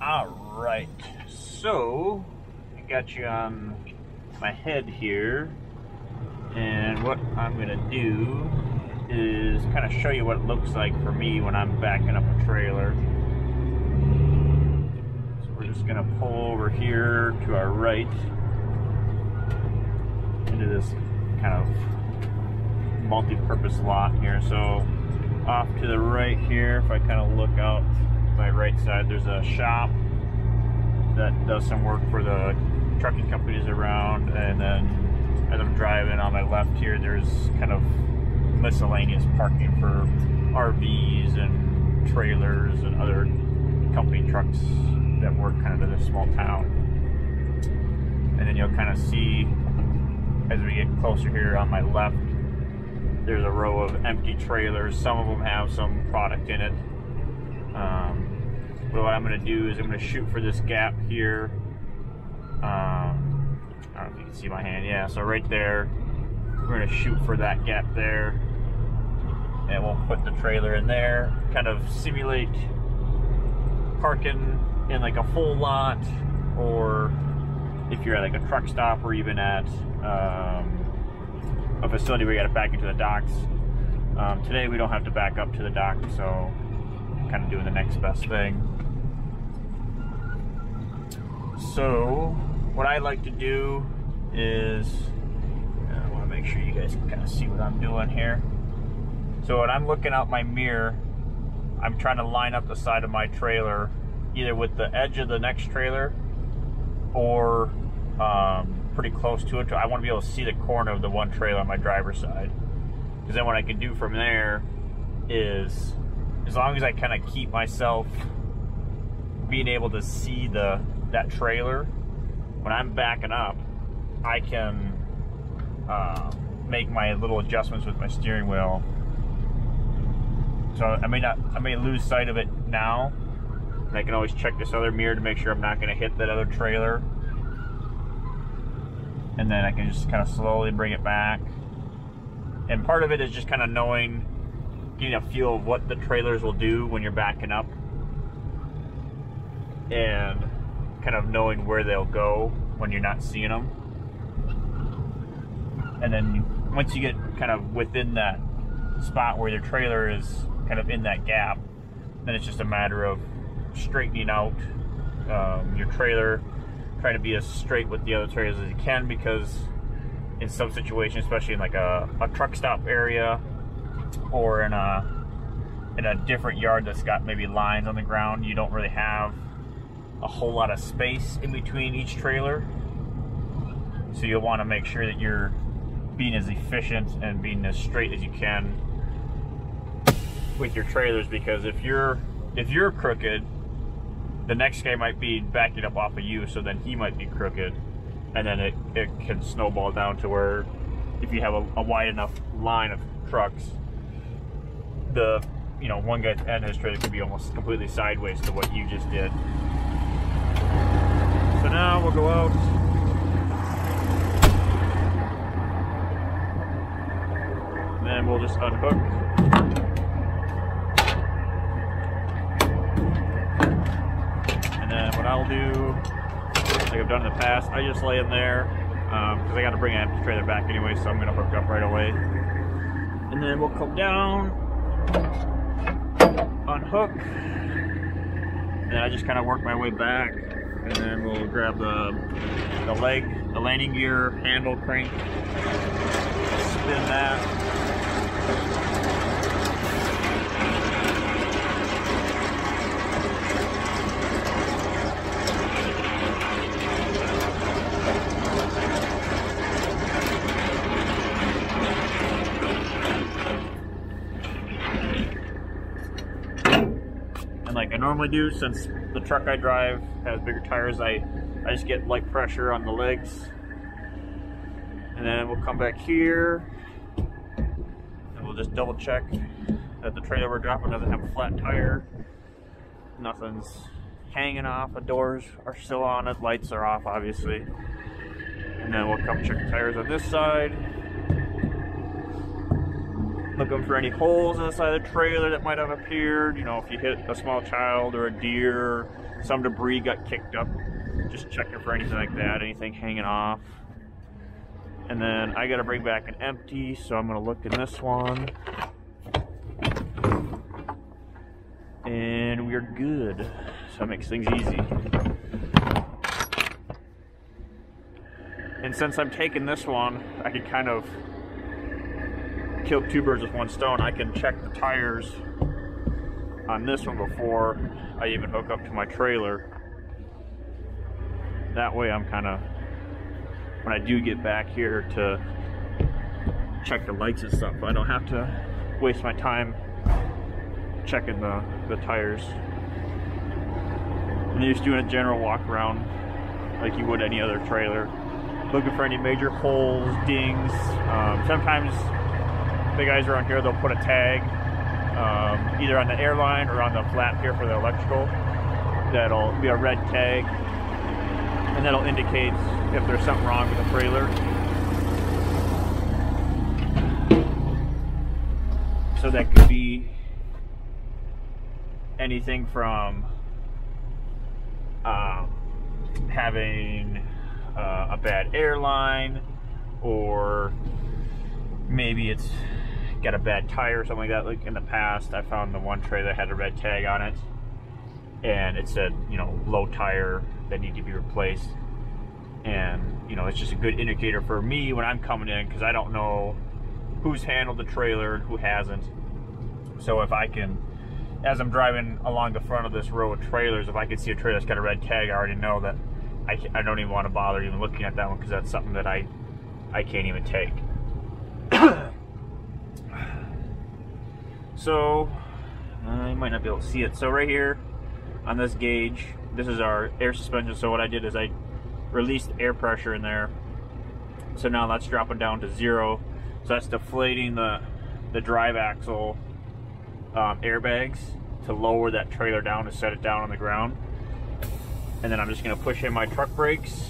Alright, so I got you on my head here, and what I'm going to do is kind of show you what it looks like for me when I'm backing up a trailer. So we're just going to pull over here to our right into this kind of multi-purpose lot here. So off to the right here, if I kind of look out my right side, there's a shop that does some work for the trucking companies around, and then as I'm driving on my left here, there's kind of miscellaneous parking for RVs and trailers and other company trucks that work kind of in a small town. And then you'll kind of see as we get closer here on my left, there's a row of empty trailers. Some of them have some product in it. But what I'm going to do is I'm going to shoot for this gap here. I don't know if you can see my hand. Yeah, so right there, we're going to shoot for that gap there. And we'll put the trailer in there, kind of simulate parking in like a full lot, or if you're at like a truck stop, or even at a facility where you got to back into the docks. Today we don't have to back up to the dock, so I'm kind of doing the next best thing. So what I like to do is, I want to make sure you guys can kind of see what I'm doing here. So when I'm looking out my mirror, I'm trying to line up the side of my trailer either with the edge of the next trailer or pretty close to it. I want to be able to see the corner of the one trailer on my driver's side, because then what I can do from there is, as long as I kind of keep myself being able to see that trailer, when I'm backing up, I can make my little adjustments with my steering wheel. So I may lose sight of it now, and I can always check this other mirror to make sure I'm not going to hit that other trailer. And then I can just kind of slowly bring it back. And part of it is just kind of getting a feel of what the trailers will do when you're backing up, and kind of knowing where they'll go when you're not seeing them. And then once you get kind of within that spot where your trailer is kind of in that gap, then it's just a matter of straightening out your trailer, trying to be as straight with the other trailers as you can, because in some situations, especially in like a truck stop area, or in a different yard that's got maybe lines on the ground, you don't really have a whole lot of space in between each trailer. So you'll want to make sure that you're being as efficient and being as straight as you can with your trailers, because if you're crooked, the next guy might be backing up off of you, so then he might be crooked, and then it can snowball down to where if you have a wide enough line of trucks, one guy's end of his trailer could be almost completely sideways to what you just did. So now we'll go out. And then we'll just unhook. And then what I'll do, like I've done in the past, I just lay in there, because I got to bring an empty trailer back anyway, so I'm going to hook up right away. And then we'll come down, unhook, and then I just kind of work my way back, and then we'll grab the landing gear handle crank, spin that. Like I normally do, since the truck I drive has bigger tires, I just get light pressure on the legs, and then we'll come back here and we'll just double check that the trailer we're dropping doesn't have a flat tire, nothing's hanging off, the doors are still on, the lights are off obviously, and then we'll come check the tires on this side. looking for any holes in the side of the trailer that might have appeared. You know, if you hit a small child or a deer, some debris got kicked up, just checking for anything like that, anything hanging off. And then I gotta bring back an empty, so I'm gonna look in this one. And we're good. So that makes things easy. And since I'm taking this one, I can kind of kill two birds with one stone. I can check the tires on this one before I even hook up to my trailer. That way I'm kind of, when I do get back here to check the lights and stuff, I don't have to waste my time checking the tires. And you're just doing a general walk around like you would any other trailer, looking for any major holes, dings. Sometimes the guys around here, they'll put a tag either on the airline or on the flap here for the electrical. That'll be a red tag, and that'll indicate if there's something wrong with the trailer. So that could be anything from having a bad airline, or maybe it's got a bad tire or something like that. Like in the past, I found the one trailer that had a red tag on it, and it said, you know, low tire that need to be replaced. And you know, it's just a good indicator for me when I'm coming in, because I don't know who's handled the trailer and who hasn't. So if I can, as I'm driving along the front of this row of trailers, if I can see a trailer that's got a red tag, I already know that I don't even want to bother even looking at that one, because that's something that I can't even take. So you might not be able to see it. So right here on this gauge, this is our air suspension. So what I did is I released air pressure in there. So now that's dropping down to 0. So that's deflating the drive axle airbags to lower that trailer down, to set it down on the ground. And then I'm just going to push in my truck brakes.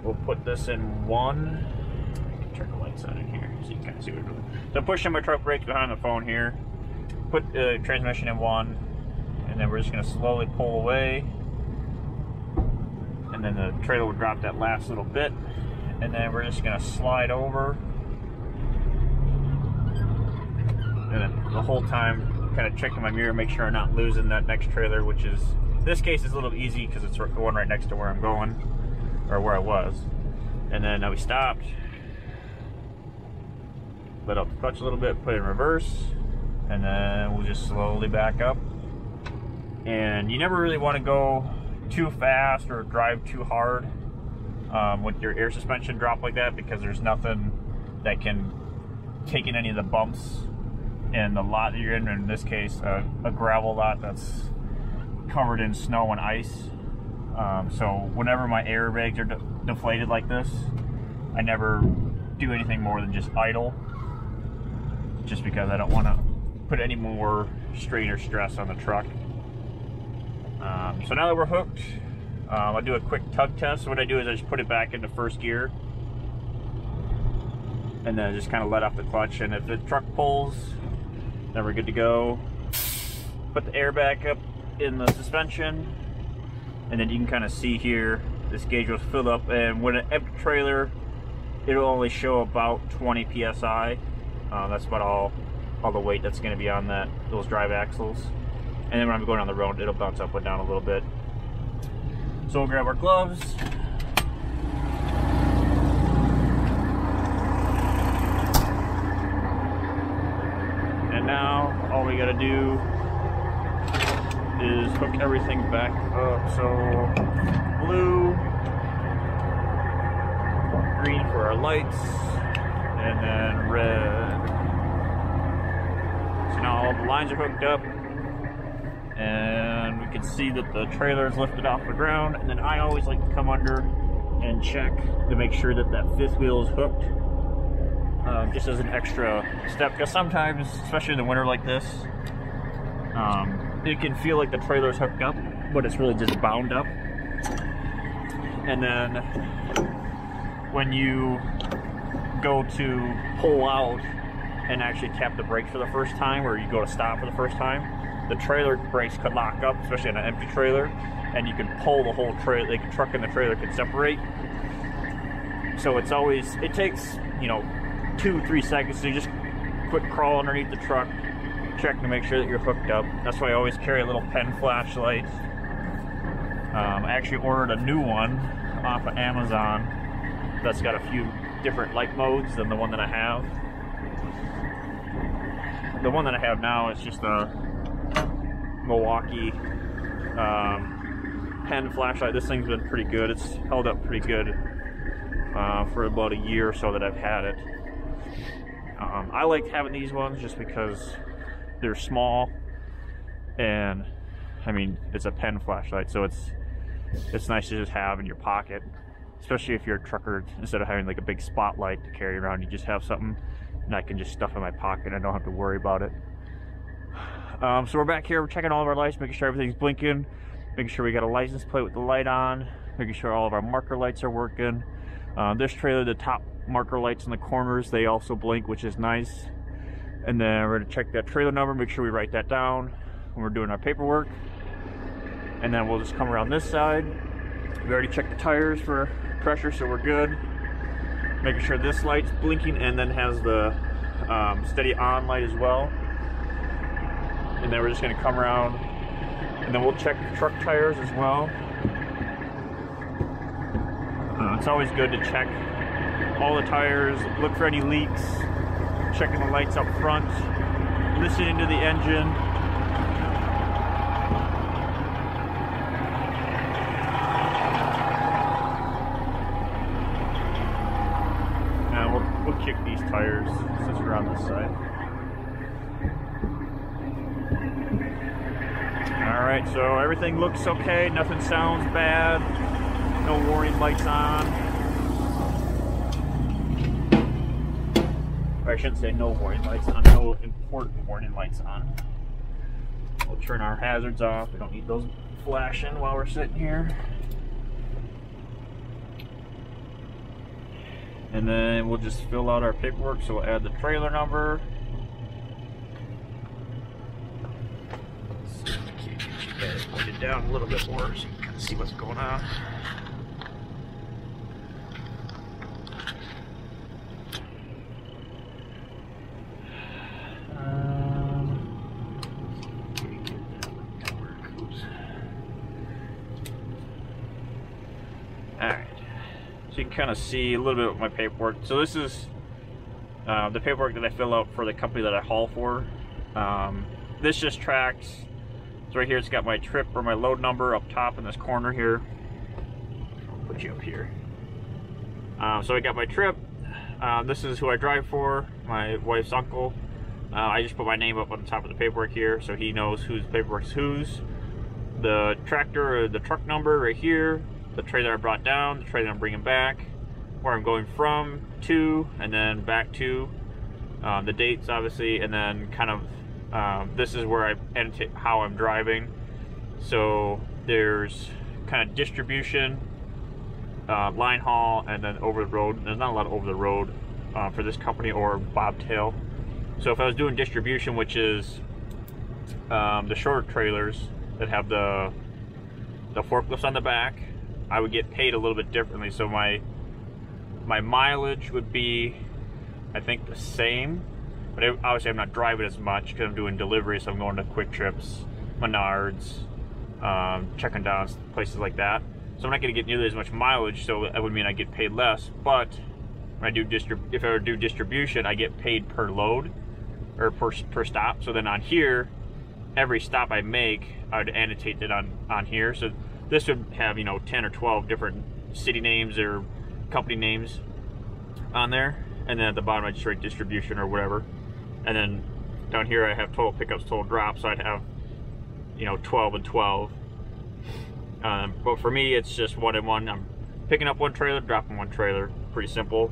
We'll put this in 1. I can turn the lights on in here so you can kind of see what we're doing. So I'm pushing my truck brakes behind the phone here. Put the transmission in 1, and then we're just going to slowly pull away. And then the trailer will drop that last little bit. And then we're just going to slide over. And then the whole time, kind of checking my mirror, make sure I'm not losing that next trailer, which is, in this case, is a little easy because it's the one right next to where I'm going, or where I was. And then now we stopped, let up the clutch a little bit, put it in reverse, and then we'll just slowly back up. And you never really want to go too fast or drive too hard with your air suspension drop like that, because there's nothing that can take in any of the bumps in the lot that you're in this case, a gravel lot that's covered in snow and ice. So whenever my airbags are deflated like this, I never do anything more than just idle, just because I don't want to put any more strain or stress on the truck. So now that we're hooked, I'll do a quick tug test. So what I do is I just put it back into first gear, and then just kind of let off the clutch, and if the truck pulls, then we're good to go. Put the air back up in the suspension, and then you can kind of see here, this gauge was filled up, and when an empty trailer, it'll only show about 20 psi. That's about all the weight that's going to be on those drive axles. And then when I'm going on the road, it'll bounce up and down a little bit. So we'll grab our gloves. And now all we gotta do is hook everything back up. So blue, green for our lights, and then red. So now all the lines are hooked up, and we can see that the trailer is lifted off the ground. And then I always like to come under and check to make sure that that fifth wheel is hooked, just as an extra step, because sometimes, especially in the winter like this, it can feel like the trailer is hooked up, but it's really just bound up. And then when you go to pull out and actually tap the brakes for the first time, or you go to stop for the first time, the trailer brakes could lock up, especially on an empty trailer, and you can pull the whole trailer. The truck and the trailer can separate. So it's always, it takes, you know, 2-3 seconds to just quick crawl underneath the truck, check to make sure that you're hooked up. That's why I always carry a little pen flashlight. I actually ordered a new one off of Amazon that's got a few different light modes than the one that I have. The one that I have now is just a Milwaukee pen flashlight. This thing's been pretty good. It's held up pretty good for about a year or so that I've had it. I like having these ones just because they're small, and I mean, it's a pen flashlight, so it's nice to just have in your pocket, especially if you're a trucker. Instead of having like a big spotlight to carry around, you just have something and I can just stuff in my pocket. I don't have to worry about it. So we're back here, we're checking all of our lights, making sure everything's blinking, making sure we got a license plate with the light on, making sure all of our marker lights are working. This trailer, the top marker lights in the corners, they also blink, which is nice. And then we're gonna check that trailer number, make sure we write that down when we're doing our paperwork. And then we'll just come around this side. We already checked the tires for pressure, so we're good. Making sure this light's blinking and then has the steady on light as well. And then we're just gonna come around and then we'll check the truck tires as well. It's always good to check all the tires, look for any leaks, checking the lights up front, listening to the engine. Now we'll kick these tires since we're on this side. Alright, so everything looks okay, nothing sounds bad, no warning lights on. Or I shouldn't say no warning lights on, no important warning lights on. We'll turn our hazards off, we don't need those flashing while we're sitting here. And then we'll just fill out our paperwork, so we'll add the trailer number. Point it down a little bit more so you can kind of see what's going on. Alright, so you can kind of see a little bit of my paperwork. So this is the paperwork that I fill out for the company that I haul for. This just tracks. So right here, it's got my trip or my load number up top in this corner here. I'll put you up here. So I got my trip. This is who I drive for, my wife's uncle. I just put my name up on the top of the paperwork here, so he knows whose paperwork's whose. The tractor or the truck number right here. The trailer I brought down, the trailer I'm bringing back, where I'm going from, to, and then back to. The dates, obviously, and then kind of this is where I annotate how I'm driving. So there's kind of distribution, line haul, and then over the road. There's not a lot of over the road for this company or bobtail. So if I was doing distribution, which is the shorter trailers that have the forklifts on the back, I would get paid a little bit differently. So my mileage would be, I think, the same. But obviously I'm not driving as much because I'm doing delivery, so I'm going to Quick Trips, Menards, checking down places like that. So I'm not going to get nearly as much mileage, so that would mean I get paid less. But when I do if I were to do distribution, I get paid per load or per stop. So then on here, every stop I make, I would annotate it on here. So this would have, you know, 10 or 12 different city names or company names on there, and then at the bottom I just write distribution or whatever. And then down here I have total pickups, total drops, so I'd have, you know, 12 and 12. But for me, it's just 1 and 1. I'm picking up one trailer, dropping one trailer. Pretty simple.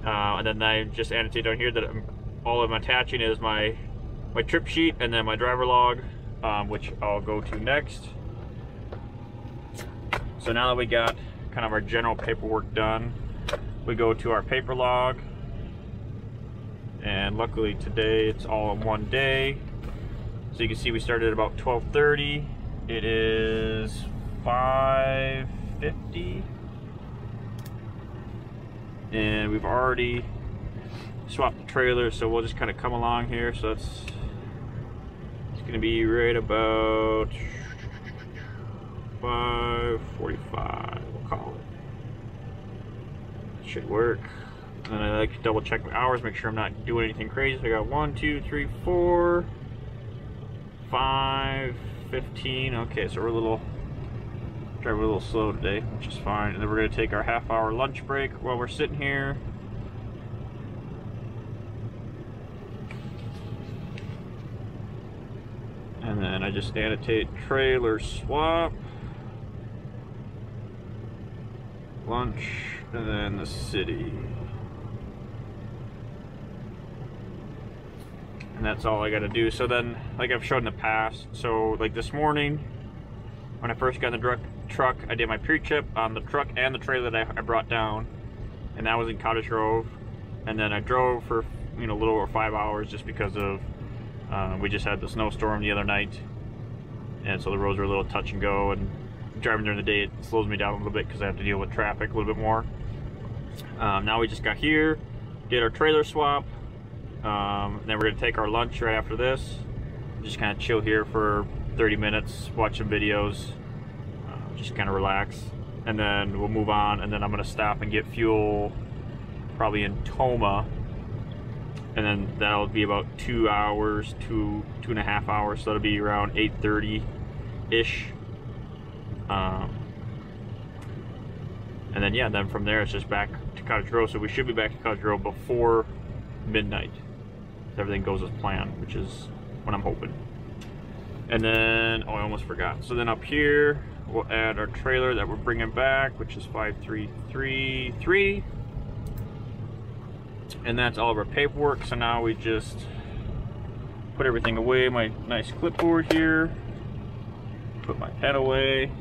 And then I just annotate down here that all I'm attaching is my trip sheet and then my driver log, which I'll go to next. So now that we got kind of our general paperwork done, we go to our paper log. and luckily today it's all in one day. So you can see we started at about 12:30. It is 5:50, and we've already swapped the trailer, so we'll just kind of come along here. So it's going to be right about 5:45, we'll call it. Should work. And I like to double check my hours, make sure I'm not doing anything crazy. So I got 1, 2, 3, 4, 5, 15. Okay, so we're driving a little slow today, which is fine. And then we're going to take our half-hour lunch break while we're sitting here. And then I just annotate trailer swap, lunch, and then the city. And that's all I gotta do. So then, like I've shown in the past, so like this morning, when I first got in the truck, I did my pre-chip on the truck and the trailer that I brought down, and that was in Cottage Grove. And then I drove for, you know, a little over 5 hours just because of we just had the snowstorm the other night, and so the roads were a little touch and go, and driving during the day it slows me down a little bit because I have to deal with traffic a little bit more. Now we just got here, did our trailer swap, then we're going to take our lunch right after this, just kind of chill here for 30 minutes, watch some videos, just kind of relax, and then we'll move on. And then I'm going to stop and get fuel probably in Toma, and then that'll be about 2 hours, 2.5 hours, so that'll be around 8:30-ish. And then yeah, then from there it's just back to Cottage Grove. So we should be back to Cottage Grove before midnight, if everything goes as planned, which is what I'm hoping. And then, oh, I almost forgot. So then up here, we'll add our trailer that we're bringing back, which is 5333. And that's all of our paperwork. So now we just put everything away, my nice clipboard here, put my pen away,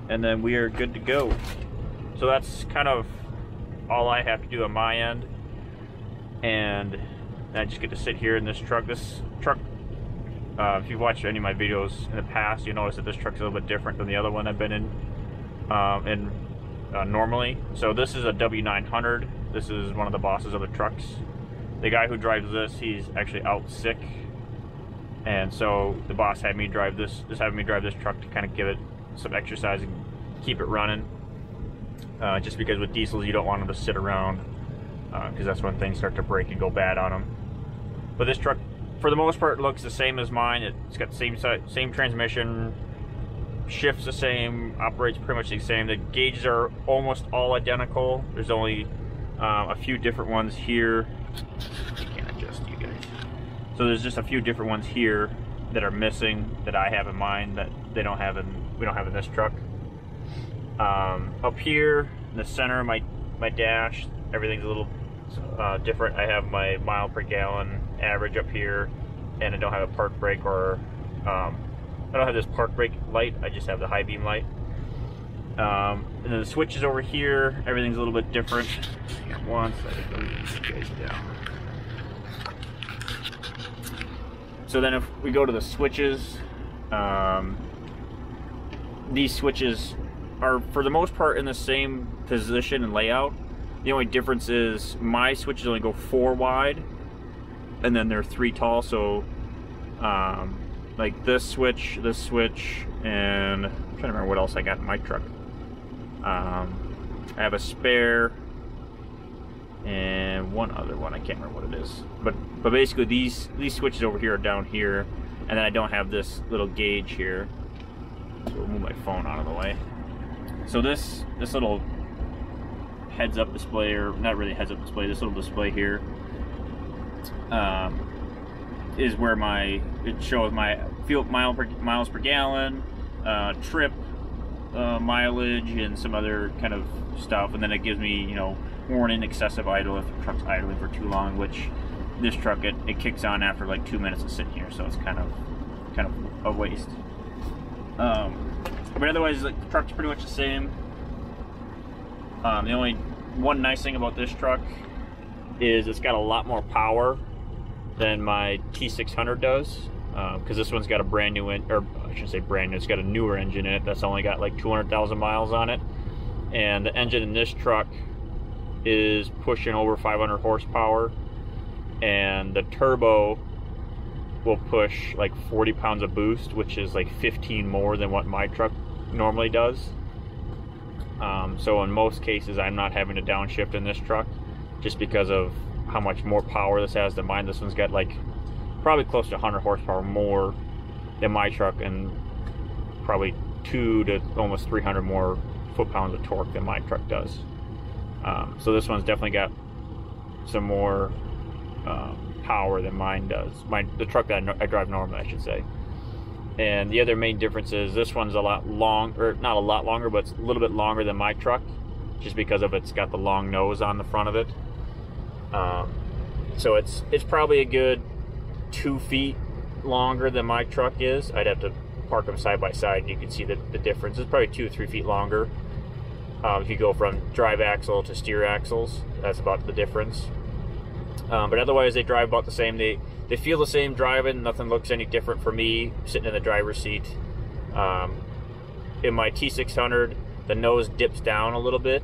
and then we are good to go. So that's kind of all I have to do on my end. And I just get to sit here in this truck. This truck, if you've watched any of my videos in the past, you notice that this truck's a little bit different than the other one I've been in normally. So this is a W900. This is one of the bosses of the trucks. The guy who drives this, he's actually out sick, and so the boss had me drive this. Having me drive this truck to kind of give it some exercise and keep it running. Just because with diesels, you don't want them to sit around, because that's when things start to break and go bad on them. But this truck, for the most part, looks the same as mine. It's got the same transmission, shifts the same, operates pretty much the same. The gauges are almost all identical. There's only a few different ones here. I can't adjust you guys. So there's just a few different ones here that are missing that I have in mind that we don't have in this truck. Up here in the center of my dash, everything's a little different. I have my mile per gallon average up here, and I don't have a park brake or I don't have this park brake light. I just have the high beam light. And then the switches over here, everything's a little bit different. Hang on one second, let me get you guys down. So then if we go to the switches, these switches are for the most part in the same position and layout. The only difference is my switches only go 4 wide, and then they're 3 tall. So like this switch, and I'm trying to remember what else I got in my truck. I have a spare and one other one, I can't remember what it is. But basically these switches over here are down here, and then I don't have this little gauge here. So we'll move my phone out of the way. So this little heads-up display, or not really heads-up display, this little display here is where it shows my fuel miles per gallon, trip, mileage, and some other kind of stuff. And then it gives me, you know, warning excessive idle if the truck's idling for too long, which this truck, it kicks on after like 2 minutes of sitting here, so it's kind of a waste. But otherwise, like, the truck's pretty much the same. The only one nice thing about this truck is it's got a lot more power than my T600 does, because this one's got a brand new, or I shouldn't say brand new, it's got a newer engine in it that's only got like 200,000 miles on it. And the engine in this truck is pushing over 500 horsepower, and the turbo will push like 40 pounds of boost, which is like 15 more than what my truck normally does. So in most cases I'm not having to downshift in this truck just because of how much more power this has than mine. This one's got like probably close to 100 horsepower more than my truck, and probably 2 to almost 300 more foot-pounds of torque than my truck does. So this one's definitely got some more power than mine does. The truck that I drive normally, I should say. And the other main difference is this one's a lot longer, not a lot longer, but it's a little bit longer than my truck, just because of it's got the long nose on the front of it. So it's probably a good 2 feet longer than my truck is. I'd have to park them side by side and you can see the difference. It's probably 2 or 3 feet longer. If you go from drive axle to steer axles, that's about the difference. But otherwise they drive about the same. They feel the same driving. Nothing looks any different for me sitting in the driver's seat. In my T600, the nose dips down a little bit.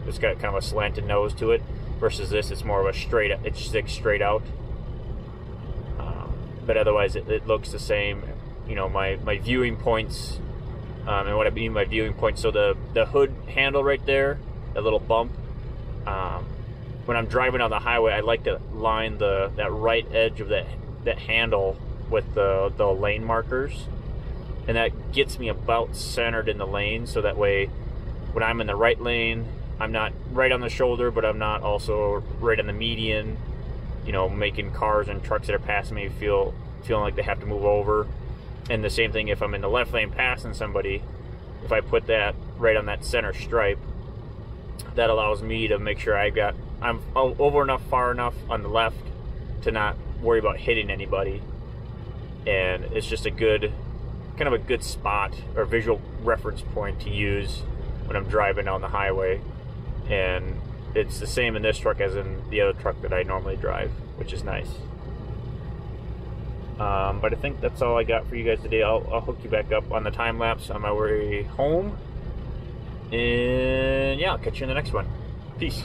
It's got kind of a slanted nose to it, versus this, it's more of a straight, it sticks straight out. But otherwise it looks the same. You know, my viewing points, and what I mean by viewing points, so the hood handle right there, that little bump, when I'm driving on the highway, I like to line that right edge of that handle with the lane markers, and that gets me about centered in the lane, so that way when I'm in the right lane, I'm not right on the shoulder, but I'm not also right on the median, you know, making cars and trucks that are passing me feeling like they have to move over. And the same thing if I'm in the left lane passing somebody, if I put that right on that center stripe, that allows me to make sure I'm over enough, far enough on the left to not worry about hitting anybody. And it's just a good, kind of a good spot or visual reference point to use when I'm driving down the highway. And it's the same in this truck as in the other truck that I normally drive, which is nice. But I think that's all I got for you guys today. I'll hook you back up on the time lapse on my way home. And yeah, I'll catch you in the next one. Peace.